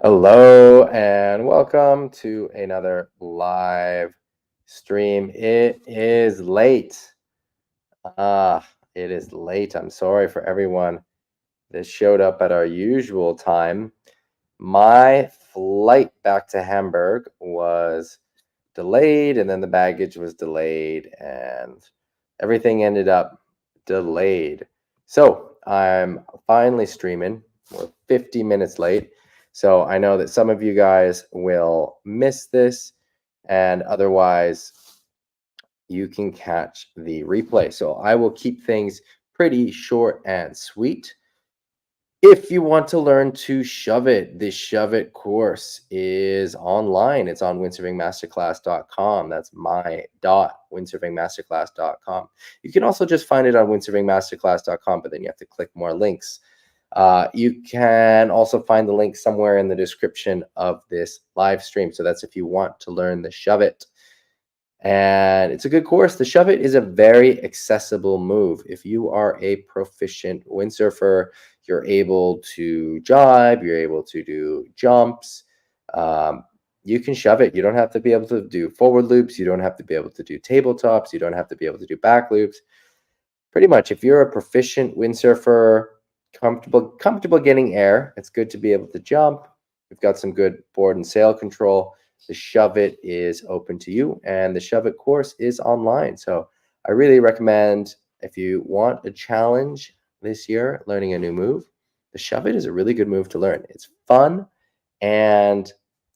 Hello and welcome to another live stream. It is late. Ah, it is late. I'm sorry for everyone that showed up at our usual time. My flight back to Hamburg was delayed, and then the baggage was delayed, and everything ended up delayed. So I'm finally streaming. We're 50 minutes late. So I know that some of you guys will miss this, and otherwise, you can catch the replay. So I will keep things pretty short and sweet. If you want to learn to shove it, the Shove It course is online. It's on windsurfingmasterclass.com. That's my.windsurfingmasterclass.com. You can also just find it on windsurfingmasterclass.com, but then you have to click more links. You can also find the link somewhere in the description of this live stream. So that's if you want to learn the Shove It. And it's a good course. The Shove It is a very accessible move. If you are a proficient windsurfer, you're able to jibe, you're able to do jumps. You can shove it. You don't have to be able to do forward loops. You don't have to be able to do tabletops. You don't have to be able to do back loops. Pretty much, if you're a proficient windsurfer, comfortable getting air, it's good to be able to jump. We've got some good board and sail control. The Shove It is open to you, and the Shove It course is online. So I really recommend, if you want a challenge this year, learning a new move, the Shove It is a really good move to learn. It's fun and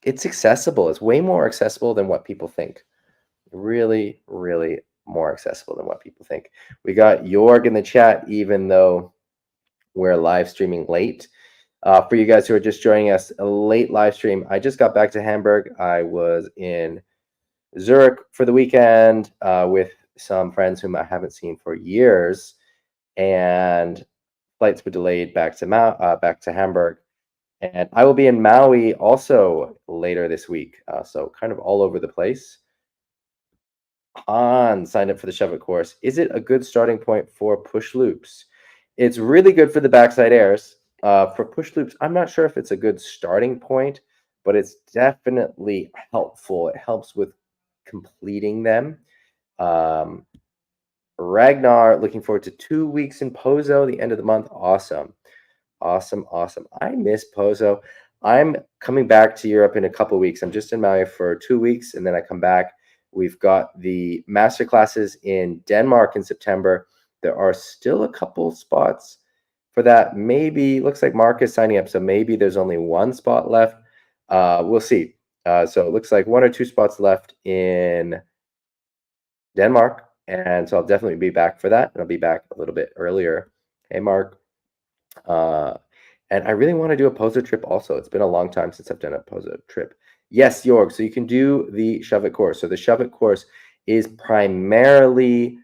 it's accessible. It's way more accessible than what people think. Really, really more accessible than what people think. We got Jorg in the chat, even though we're live streaming late. For you guys who are just joining us, a late live stream. I just got back to Hamburg. I was in Zurich for the weekend with some friends whom I haven't seen for years, and flights were delayed back to Hamburg. And I will be in Maui also later this week. So kind of all over the place. Han signed up for the Shove It course. Is it a good starting point for push loops? It's really good for the backside airs. For push loops, I'm not sure if it's a good starting point, but it's definitely helpful. It helps with completing them. Ragnar, looking forward to 2 weeks in Pozo, the end of the month. Awesome. Awesome. Awesome. I miss Pozo. I'm coming back to Europe in a couple weeks. I'm just in Maui for 2 weeks, and then I come back. We've got the master classes in Denmark in September. There are still a couple spots for that. Maybe, looks like Mark is signing up, so maybe there's only one spot left. We'll see. So it looks like 1 or 2 spots left in Denmark, and so I'll definitely be back for that, and I'll be back a little bit earlier. Hey, Mark. And I really want to do a Pozo trip also. It's been a long time since I've done a Pozo trip. Yes, Jorg. So you can do the Shove It course. So the Shove It course is primarily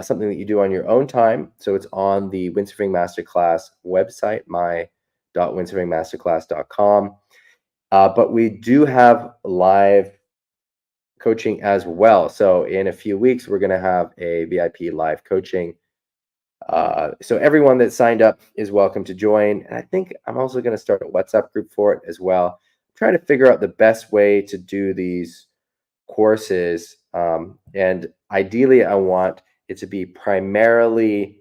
something that you do on your own time. So it's on the Windsurfing Masterclass website, my.windsurfingmasterclass.com. But we do have live coaching as well. So in a few weeks, we're going to have a VIP live coaching. So everyone that signed up is welcome to join. And I think I'm also going to start a WhatsApp group for it as well. I'm trying to figure out the best way to do these courses. And ideally, I want it to be primarily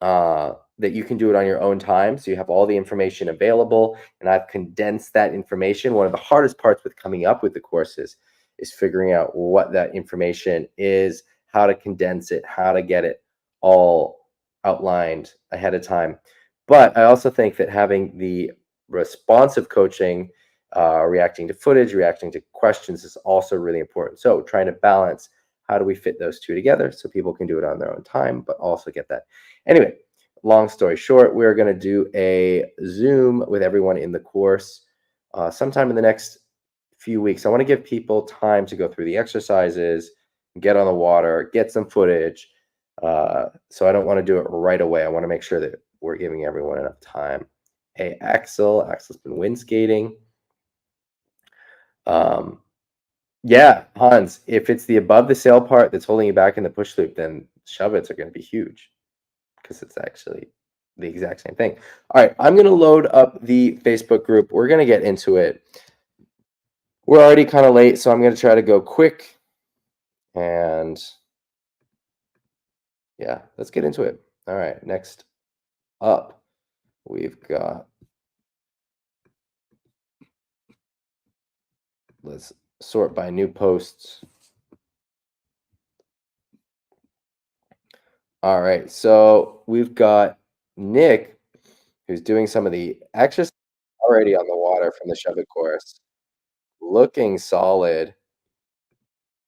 that you can do it on your own time. So you have all the information available, and I've condensed that information. One of the hardest parts with coming up with the courses is figuring out what that information is, how to condense it, how to get it all outlined ahead of time. But I also think that having the responsive coaching, reacting to footage, reacting to questions is also really important. So trying to balance, how do we fit those two together so people can do it on their own time, but also get that. Anyway, long story short, we're going to do a Zoom with everyone in the course sometime in the next few weeks. I want to give people time to go through the exercises, get on the water, get some footage. So I don't want to do it right away. I want to make sure that we're giving everyone enough time. Hey, Axel. Axel's been wind skating. Yeah, Hans, if it's the above the sail part that's holding you back in the push loop, then shove-its are going to be huge because it's actually the exact same thing. All right, I'm going to load up the Facebook group. We're going to get into it. We're already kind of late, so I'm going to try to go quick. And yeah, let's get into it. All right, next up, we've got, let's sort by new posts. All right, so we've got Nick, who's doing some of the exercise already on the water from the Shove It course. Looking solid.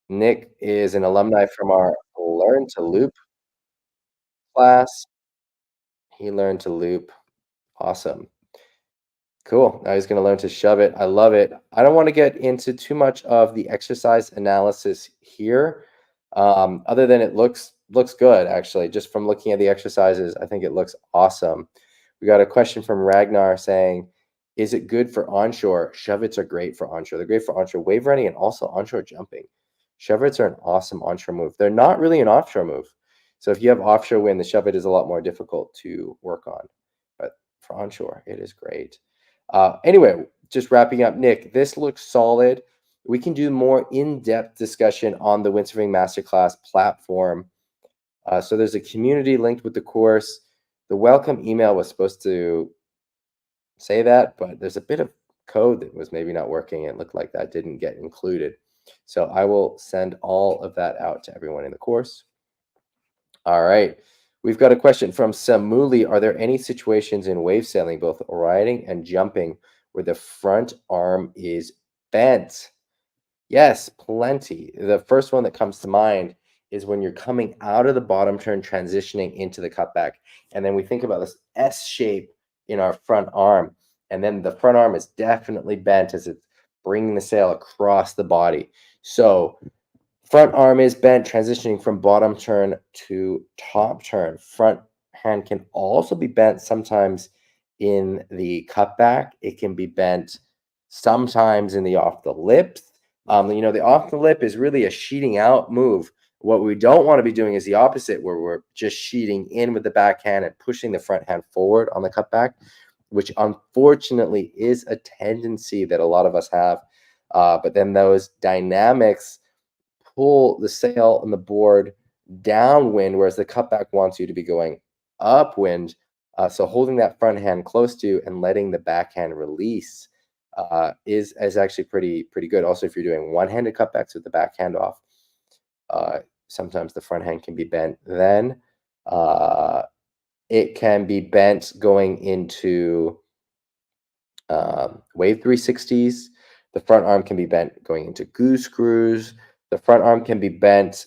Nick is an alumni from our Learn to Loop class. He learned to loop. Awesome. Cool. Now he's going to learn to shove it. I love it. I don't want to get into too much of the exercise analysis here, other than it looks good, actually. Just from looking at the exercises, I think it looks awesome. We got a question from Ragnar saying, is it good for onshore? Shove-its are great for onshore. They're great for onshore wave running and also onshore jumping. Shove-its are an awesome onshore move. They're not really an offshore move. So if you have offshore wind, the shove-it is a lot more difficult to work on. But for onshore, it is great. Anyway, just wrapping up, Nick, this looks solid. We can do more in-depth discussion on the Windsurfing Masterclass platform. So there's a community linked with the course. The welcome email was supposed to say that, but there's a bit of code that was maybe not working. It looked like that didn't get included. So I will send all of that out to everyone in the course. All right. We've got a question from Samuli. Are there any situations in wave sailing, both riding and jumping, where the front arm is bent? Yes, plenty. The first one that comes to mind is when you're coming out of the bottom turn, transitioning into the cutback. And then we think about this S shape in our front arm. And then the front arm is definitely bent as it's bringing the sail across the body. So front arm is bent, transitioning from bottom turn to top turn. Front hand can also be bent sometimes in the cutback. It can be bent sometimes in the off the lip. The off the lip is really a sheeting out move. What we don't want to be doing is the opposite, where we're just sheeting in with the backhand and pushing the front hand forward on the cutback, which unfortunately is a tendency that a lot of us have. But then those dynamics pull the sail and the board downwind, whereas the cutback wants you to be going upwind. So holding that front hand close to you and letting the backhand release is actually pretty good. Also, if you're doing one-handed cutbacks with the backhand off, sometimes the front hand can be bent. Then it can be bent going into wave 360s. The front arm can be bent going into goose screws. The front arm can be bent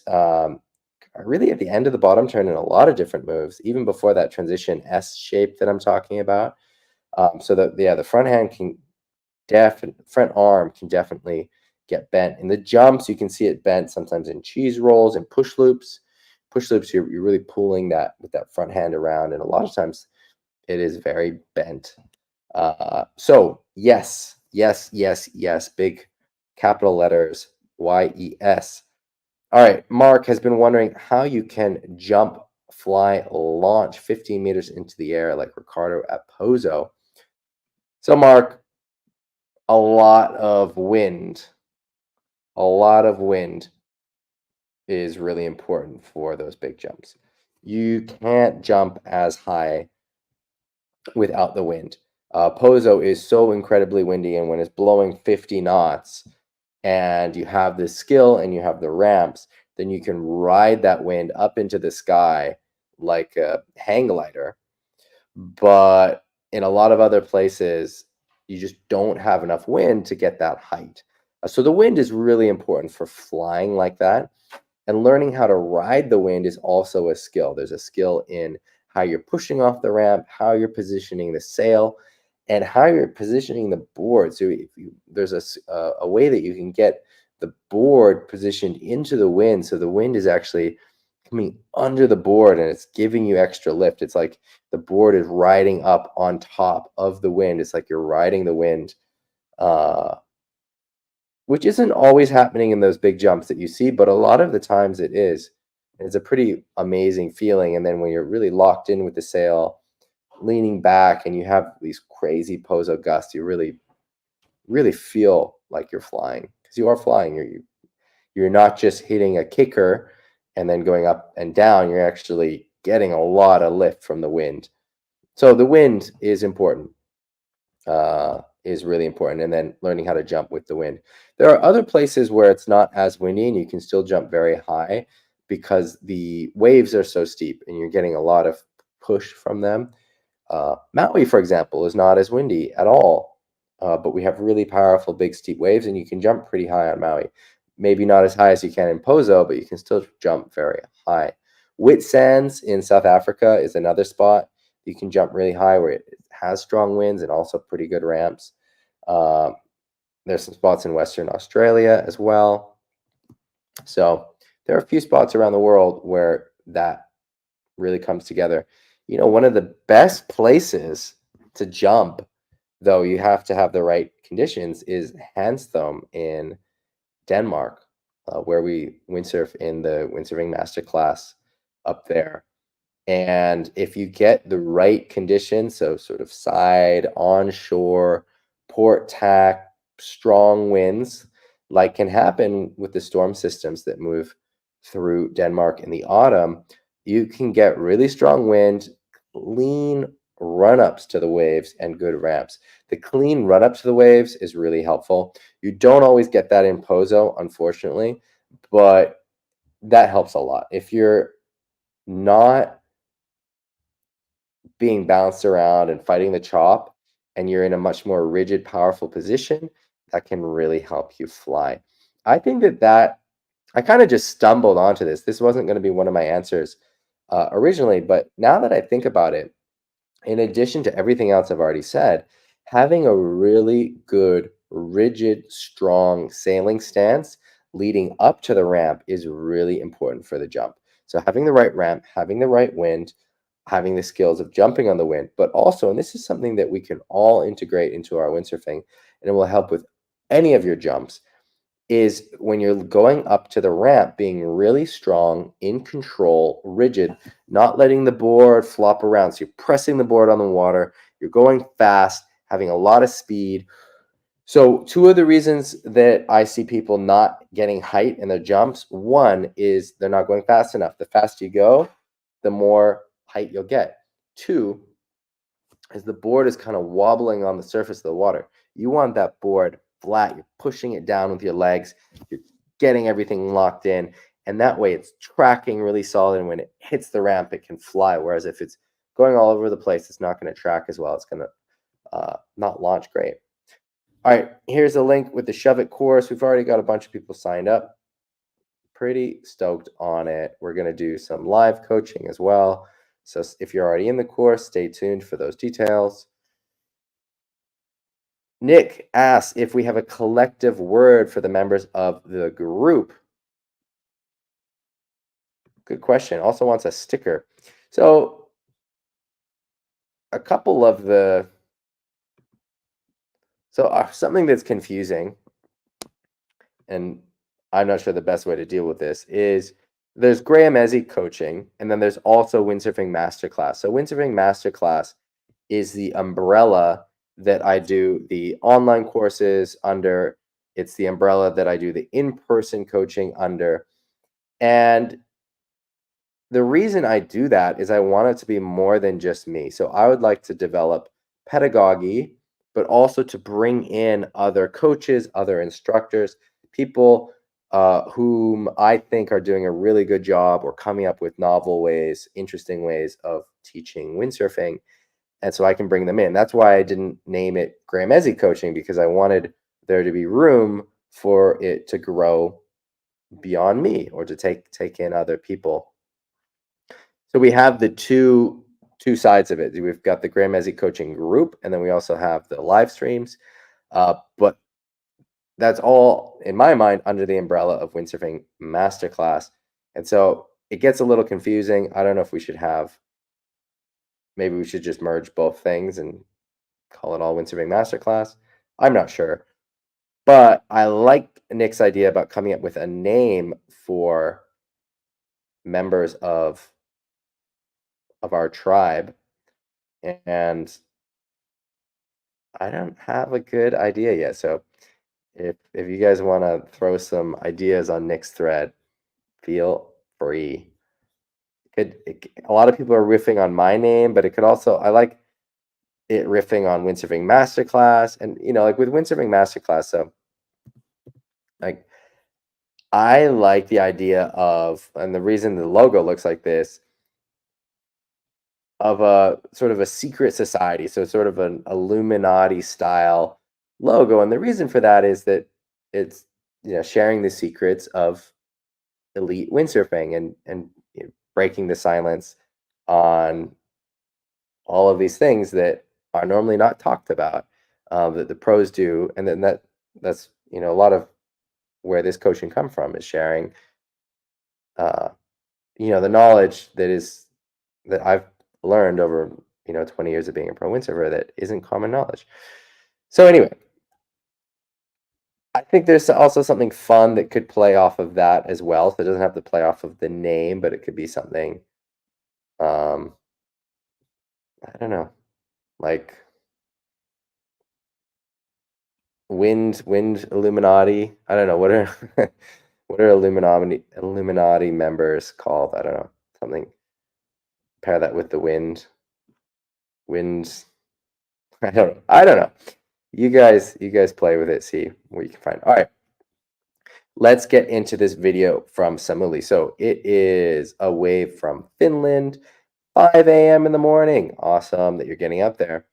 really at the end of the bottom turn in a lot of different moves, even before that transition S shape that I'm talking about. So the front hand can front arm can definitely get bent. In the jumps, you can see it bent sometimes in cheese rolls and push loops. Push loops, you're really pulling that with that front hand around, and a lot of times it is very bent. So yes, big capital letters, YES. All right, Mark has been wondering how you can jump, fly, launch 15 meters into the air like Ricardo at Pozo. So Mark, a lot of wind is really important for those big jumps. You can't jump as high without the wind. Pozo is so incredibly windy, and when it's blowing 50 knots and you have the skill and you have the ramps, then you can ride that wind up into the sky like a hang glider. But in a lot of other places, you just don't have enough wind to get that height. So the wind is really important for flying like that. And learning how to ride the wind is also a skill. There's a skill in how you're pushing off the ramp, how you're positioning the sail, and how you're positioning the board. So there's a way that you can get the board positioned into the wind, so the wind is actually coming under the board and it's giving you extra lift. It's like the board is riding up on top of the wind. It's like you're riding the wind, which isn't always happening in those big jumps that you see, but a lot of the times it is. It's a pretty amazing feeling. And then when you're really locked in with the sail, leaning back and you have these crazy poso gusts, you really feel like you're flying, because you are flying. You're not just hitting a kicker and then going up and down. You're actually getting a lot of lift from the wind. So the wind is important, is really important, and then learning how to jump with the wind. There are other places where it's not as windy and you can still jump very high because the waves are so steep and you're getting a lot of push from them. Maui, for example, is not as windy at all, but we have really powerful, big, steep waves, and you can jump pretty high on Maui. Maybe not as high as you can in Pozo, but you can still jump very high. Whitsands in South Africa is another spot you can jump really high, where it has strong winds and also pretty good ramps. Uh, there's some spots in Western Australia as well. So there are a few spots around the world where that really comes together. One of the best places to jump, though you have to have the right conditions, is Hanstholm in Denmark, where we windsurf in the Windsurfing Masterclass up there. And if you get the right conditions, so sort of side, onshore, port tack, strong winds, like can happen with the storm systems that move through Denmark in the autumn, you can get really strong wind, clean run-ups to the waves, and good ramps. The clean run-up to the waves is really helpful. You don't always get that in Pozo, unfortunately, but that helps a lot. If you're not being bounced around and fighting the chop, and you're in a much more rigid, powerful position, that can really help you fly. I think that I kind of just stumbled onto this. This wasn't going to be one of my answers originally, but now that I think about it, in addition to everything else I've already said, having a really good, rigid, strong sailing stance leading up to the ramp is really important for the jump. So having the right ramp, having the right wind, having the skills of jumping on the wind, but also, and this is something that we can all integrate into our windsurfing, and it will help with any of your jumps, is when you're going up to the ramp, being really strong, in control, rigid, not letting the board flop around. So you're pressing the board on the water, you're going fast, having a lot of speed. So two of the reasons that I see people not getting height in their jumps, one is they're not going fast enough. The faster you go, the more height you'll get. Two, as the board is kind of wobbling on the surface of the water, you want that board flat. You're pushing it down with your legs. You're getting everything locked in. And that way it's tracking really solid. And when it hits the ramp, it can fly. Whereas if it's going all over the place, it's not going to track as well. It's going to not launch great. All right, here's a link with the Shove It course. We've already got a bunch of people signed up. Pretty stoked on it. We're going to do some live coaching as well. So if you're already in the course, stay tuned for those details. Nick asks if we have a collective word for the members of the group. Good question. Also wants a sticker. So a couple of the... So something that's confusing, and I'm not sure the best way to deal with this, is there's Graham Ezzy Coaching, and then there's also Windsurfing Masterclass. So Windsurfing Masterclass is the umbrella that I do the online courses under. It's the umbrella that I do the in-person coaching under. And the reason I do that is I want it to be more than just me. So I would like to develop pedagogy, but also to bring in other coaches, other instructors, people whom I think are doing a really good job or coming up with novel ways, interesting ways of teaching windsurfing. And so I can bring them in. That's why I didn't name it Graham Ezzy Coaching, because I wanted there to be room for it to grow beyond me, or to take in other people. So we have the two sides of it. We've got the Graham Ezzy Coaching group, and then we also have the live streams. But that's all, in my mind, under the umbrella of Windsurfing Masterclass. And so it gets a little confusing. I don't know if we should have... Maybe we should just merge both things and call it all Windsurfing Masterclass. I'm not sure. But I like Nick's idea about coming up with a name for members of our tribe. and I don't have a good idea yet. So if you guys want to throw some ideas on Nick's thread, feel free. A lot of people are riffing on my name, but it could also, I like it riffing on Windsurfing Masterclass, and like with Windsurfing Masterclass. So like I like the idea of, and the reason the logo looks like this, of a sort of a secret society, so sort of an Illuminati style logo, and the reason for that is that it's sharing the secrets of elite windsurfing, and breaking the silence on all of these things that are normally not talked about, that the pros do, and then that's a lot of where this coaching come from, is sharing uh, the knowledge that I've learned over 20 years of being a pro windsurfer that isn't common knowledge. So anyway, I think there's also something fun that could play off of that as well. So it doesn't have to play off of the name, but it could be something, um, I don't know, like wind Illuminati. I don't know, what are what are Illuminati members called? I don't know, something. Pair that with the winds. I don't know. You guys play with it, see what you can find. All right, let's get into this video from Samuli. So it is a wave from Finland, 5 a.m. in the morning. Awesome that you're getting up there.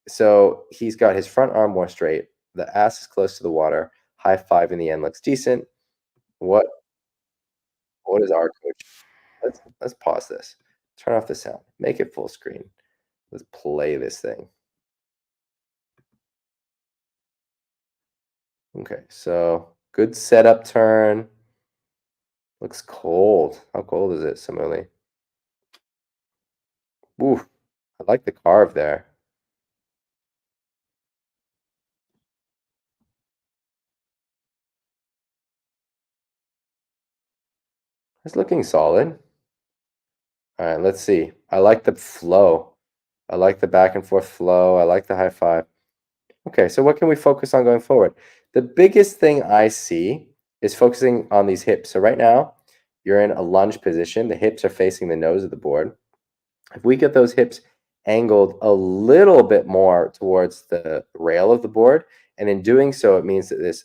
So he's got his front arm more straight. The ass is close to the water. High five in the end looks decent. What is our coach? Let's pause this. Turn off the sound. Make it full screen. Let's play this thing. Okay, so good setup turn. Looks cold. How cold is it, Samuli? Ooh, I like the carve there. It's looking solid. All right, let's see. I like the flow. I like the back and forth flow. I like the high five. Okay, so what can we focus on going forward? The biggest thing I see is focusing on these hips. So right now, you're in a lunge position. The hips are facing the nose of the board. If we get those hips angled a little bit more towards the rail of the board, and in doing so, it means that this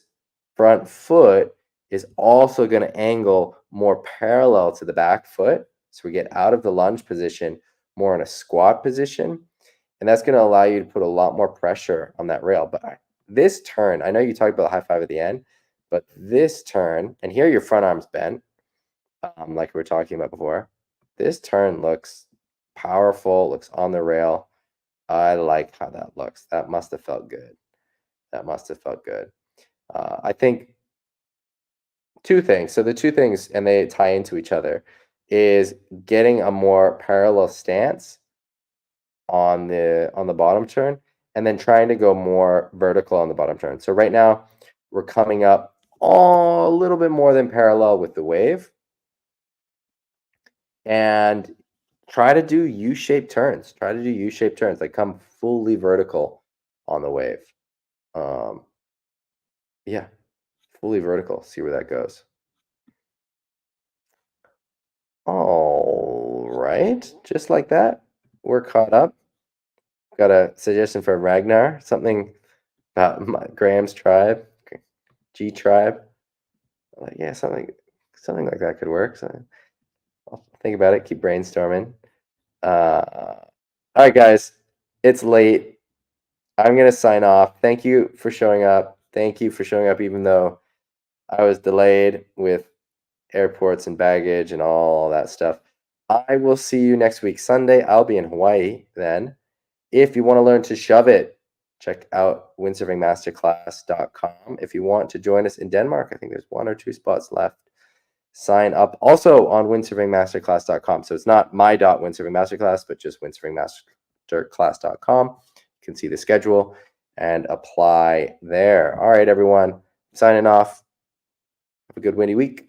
front foot is also going to angle more parallel to the back foot. So we get out of the lunge position, more in a squat position. And that's going to allow you to put a lot more pressure on that rail. But this turn, I know you talked about the high five at the end, but this turn, and here your front arm's bent, like we were talking about before. This turn looks powerful, looks on the rail. I like how that looks. That must have felt good. That must have felt good. I think two things. So the two things, and they tie into each other, is getting a more parallel stance on the bottom turn, and then trying to go more vertical on the bottom turn. So right now we're coming up a little bit more than parallel with the wave, and try to do U-shaped turns. Try to do U-shaped turns, like come fully vertical on the wave. Yeah, fully vertical. See where that goes. All right, just like that, we're caught up. Got a suggestion for Ragnar, something about Graham's tribe, G tribe. Like, yeah, something like that could work. So I'll think about it. Keep brainstorming. All right, guys, it's late. I'm gonna sign off. Thank you for showing up. Thank you for showing up, even though I was delayed with airports and baggage and all that stuff. I will see you next week, Sunday. I'll be in Hawaii then. If you want to learn to shove it, check out windsurfingmasterclass.com. If you want to join us in Denmark, I think there's 1 or 2 spots left. Sign up also on windsurfingmasterclass.com. So it's not my.windsurfingmasterclass, but just windsurfingmasterclass.com. You can see the schedule and apply there. All right, everyone. Signing off. Have a good windy week.